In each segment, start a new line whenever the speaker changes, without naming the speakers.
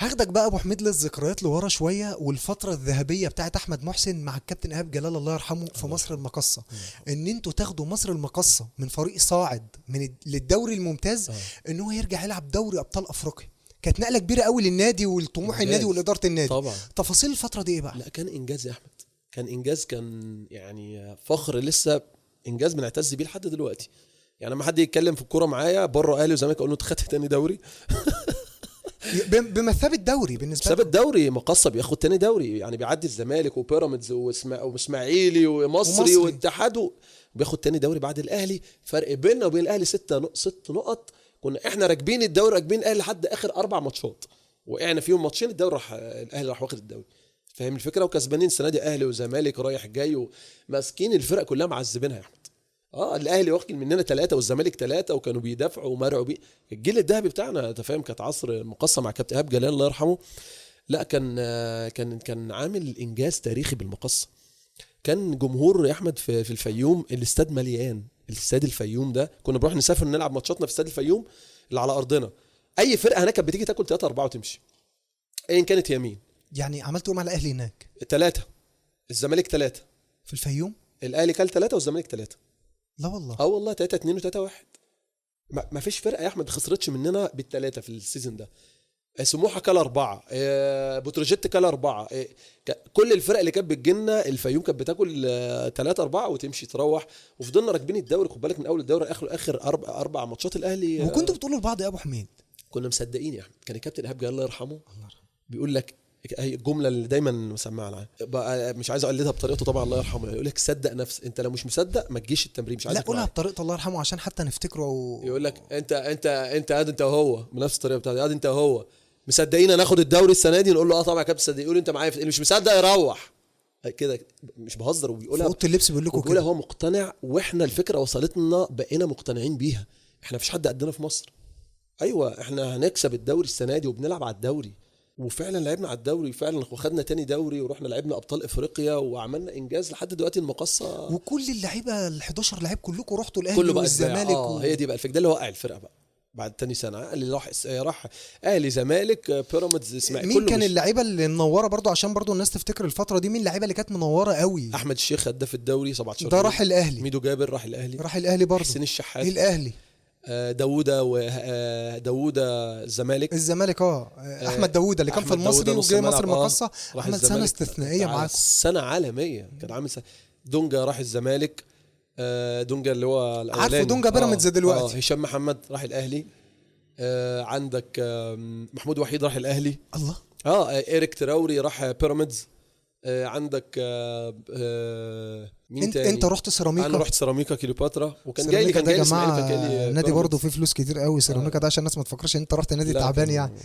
هاخدك بقى ابو حميد للذكريات لورا شويه، والفتره الذهبيه بتاعت احمد محسن مع الكابتن ايهاب جلال الله يرحمه في مصر المقصه. ان انتوا تاخدوا مصر المقصه من فريق صاعد للدوري الممتاز، ان هو يرجع يلعب دوري ابطال افريقيا، كانت نقله كبيره قوي للنادي ولطموح النادي والاداره النادي.
طبعا.
تفاصيل الفتره دي ايه بقى؟
لا كان انجاز يا احمد، كان انجاز، كان يعني فخر، لسه انجاز بنعتز بيه لحد دلوقتي. يعني لما حد يتكلم في الكوره معايا بره اهلي وزمالك اقول له انت خدت تاني دوري.
بمثابه دوري بالنسبه
بسبب الدوري مقصه بياخد تاني دوري، يعني بيعدي الزمالك وبيراميدز واسماعيلي ومصري واتحاد، بياخد تاني دوري بعد الاهلي. فرق بيننا وبين الاهلي 6 نقط. كنا احنا راكبين الدوري، راكبين الاهلي لحد اخر 4 ماتشات، وقعنا فيهم ماتشين الدوري راح الاهلي راح واخد الدوري. فاهم الفكره؟ وكسبانين السنه دي اهلي وزمالك رايح جاي، وماسكين الفرق كلها معذبينها يا احمد. الاهلي واخد مننا 3 والزمالك 3 وكانوا بيدافعوا ومرعوا بيه. الجيل الذهبي بتاعنا انت فاهم، كانت عصر مقصه مع كابتن ايهاب جلال الله يرحمه. لا كان عامل انجاز تاريخي بالمقصه. كان جمهور يا احمد في الفيوم الاستاد مليان. الاستاد الفيوم ده كنا بنروح نسافر نلعب ماتشاتنا في استاد الفيوم اللي على ارضنا. اي فرقه هناك كانت بتيجي تاكل 3 4 وتمشي ايا كانت يمين.
يعني عملتوا مع الاهلي هناك
3، الزمالك 3
في الفيوم،
الاهلي كان 3 والزمالك 3.
لا والله.
والله 3-2 و3-1. ما فيش فرقه يا احمد خسرتش مننا بالثلاثه في السيزون ده. سموحه كلا 4، بتروجيت كلا 4، كل الفرق اللي كانت بتجينا الفيوم كانت بتاكل 3 4 وتمشي تروح. وفضلنا راكبين الدوري، خد بالك من اول الدوري اخر 4 ماتشات الاهلي.
وكنتوا بتقولوا لبعض يا ابو حميد؟
كنا مصدقين يا احمد. كان الكابتن ايهاب جلال الله يرحمه بيقول لك هي الجمله اللي دايما مسمعها بقى، مش عايز اقلدها بطريقته طبعا الله يرحمه، يقول لك صدق نفس، انت لو مش مصدق ما تجيش التمرين، مش عايزك.
لا قولها بطريقه الله يرحمه عشان حتى نفتكره.
يقول لك انت قاعد انت وهو بنفس الطريقه بتاعتي، قاعد انت وهو مصدقين ناخد الدوري السنه دي؟ نقول له طبعا يا كابتن صدق. يقول انت معايا اللي مش مصدق يروح كده، مش بهزر. وبيقولها
في اوضه اللبس بيقول لكم
كده، هو مقتنع، واحنا الفكره وصلتنا بقينا مقتنعين بيها. احنا مفيش حد قدنا في مصر. ايوه احنا هنكسب الدوري السنه دي وبنلعب على الدوري، وفعلا لعبنا على الدوري فعلا، وخدنا تاني دوري ورحنا لعبنا ابطال افريقيا وعملنا انجاز لحد دلوقتي المقصه.
وكل اللعيبه ال11 لعيب كلكم رحتوا الاهلي والزمالك
هي دي بقى الفكره، ده اللي وقع الفرقه بقى بعد تاني سنه. اللي راح اهلي زمالك بيراميدز اسماعيلي.
مين كان اللعيبه اللي منوره برضو عشان برضو الناس تفتكر الفتره دي؟ مين اللعيبه اللي كانت منوره قوي؟
احمد الشيخ هداف الدوري 17
ده راح الاهلي.
ميدو جابر راح الاهلي
برضو.
حسين الشحات
ايه الاهلي.
داوودة الزمالك
احمد داوودة اللي كان في المصري وجاي مصر المقصه. عمل سنه استثنائيه معاكم،
سنه عالميه. كان عامل دونجا راح الزمالك. دونجا اللي هو الاولاني،
عارفه دونجا بيراميدز دلوقتي.
هشام محمد راح الاهلي. عندك محمود وحيد راح الاهلي.
الله.
ايريك تراوري راح بيراميدز. عندك مين تاني؟
انت رحت سيراميكا؟
انا رحت سيراميكا كليوباترا، وكان جاي لي
اسماعيلي نادي برضه فيه فلوس كتير قوي سيراميكا ده، عشان الناس ما تفكرش ان انت رحت نادي تعبان يعني.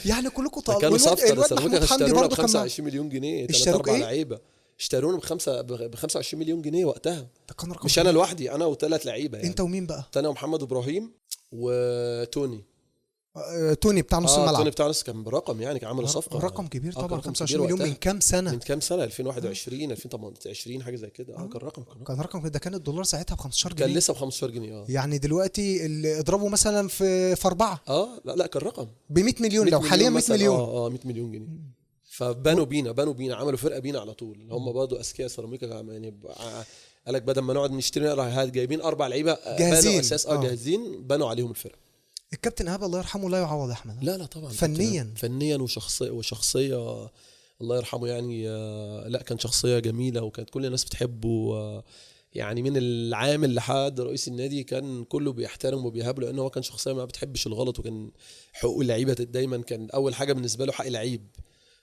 يعني كلكم
كانوا صفقه
سيراميكا
اشترونا ب 25 مليون جنيه، 3-4
ايه؟
لعيبه اشترونا ب 25 مليون جنيه وقتها.
ده كان رقم
مش انا لوحدي، انا و3 لعيبه يعني.
انت ومين بقى؟
انا ومحمد ابراهيم وتوني.
توني بتاع نص الملعب.
توني بتاع نص كان برقم يعني، كان عامل صفقه
رقم كبير طبعا. 25 مليون من كام سنه؟
2021 2018 حاجه زي كده. كان رقم
ده كان الدولار ساعتها ب 15
جنيه، كان لسه ب 15 جنيه.
يعني دلوقتي اللي اضربه مثلا في 4.
لا كان رقم
ب 100 مليون لو حاليا 100 مليون.
100 مليون جنيه. فبنوا بينا عملوا فرقه بينا على طول. هم برضه اذكياء سيراميكا يعني. قال لك بدل ما نقعد نشتري هات جايبين 4 لعيبه
جاهزين
اساس جاهزين، بنوا عليهم الفرقه.
الكابتن ايهاب الله يرحمه لا يعوض يا احمد.
لا طبعا
فنيا
وشخصيه الله يرحمه يعني. لا كان شخصيه جميله، وكانت كل الناس بتحبه. يعني من العامل لحد رئيس النادي كان كله بيحترمه وبيهاب له، لانه هو كان شخصيه ما بتحبش الغلط، وكان حقوق اللعيبه دايما كان اول حاجه بالنسبه له حق اللعيب.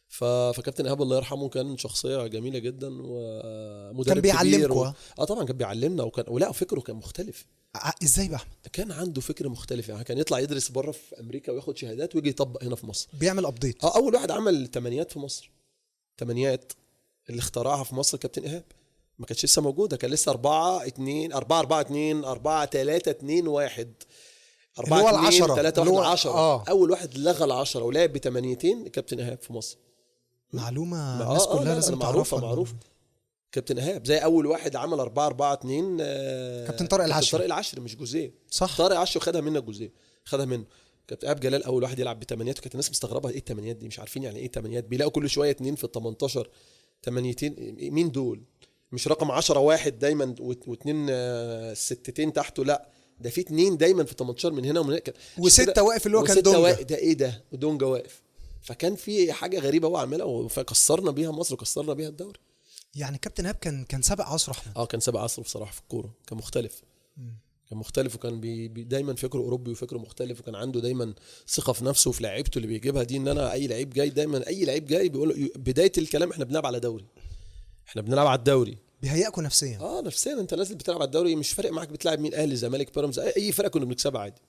فكابتن ايهاب الله يرحمه كان شخصيه جميله جدا ومدرب
كان بيعلمكم.
طبعا كان بيعلمنا، ولا فكره كان مختلف.
ازاي بقى احمد؟
كان عنده فكر مختلف يعني. كان يطلع يدرس بره في امريكا وياخد شهادات ويجي يطبق هنا في مصر،
بيعمل ابديت.
اول واحد عمل تمانيات في مصر. تمانيات اللي اخترعها في مصر كابتن ايهاب، ما كانتش لسه موجوده. كان لسه 4-2 4-4-2 4-3-2-1 4-2-3-1-10. اول واحد لغى ال10 ولعب بتمانيتين كابتن ايهاب في مصر.
معلومه الناس كلها لازم تعرفها.
معروف كابتن ايهاب. زي اول واحد عمل 4-4-2
كابتن طارق العشري.
مش جوزيه،
صح.
طارق العشري خدها منه جوزيه، خدها منه. كابتن ايهاب جلال اول واحد يلعب بثمانيات، وكانت الناس مستغربه ايه الثمانيات دي، مش عارفين يعني ايه ثمانيات، بيلاقوا كل شويه اتنين في ال 18 ثمانيتين، مين دول؟ مش رقم 10 واحد دايما واثنين ستتين تحته، لا ده في اتنين دايما في 18 من هنا ومن هنا،
وستة واقف اللي هو كان
وستة
دونجا.
ده ايه ده؟ ودونجا واقف. فكان في حاجه غريبه هو عاملها، فكسرنا بيها مصر وكسرنا بيها الدوري.
يعني كابتن ايهاب كان سابق عصره احمد.
كان سابق عصره بصراحه في الكوره، كان مختلف. كان مختلف، وكان دايما فكره اوروبي وفكره مختلف، وكان عنده دايما ثقه في نفسه وفي لعيبته اللي بيجيبها دي، ان انا اي لعيب جاي دايما، اي لعيب جاي بيقول بدايه الكلام احنا بنلعب على دوري، احنا بنلعب على الدوري.
بيهيئكوا نفسيا.
نفسيا انت نازل بتلعب على الدوري، مش فارق معاك بتلعب مين، اهلي زمالك بيراميدز، اي فرقه كنا بنكسبها عادي.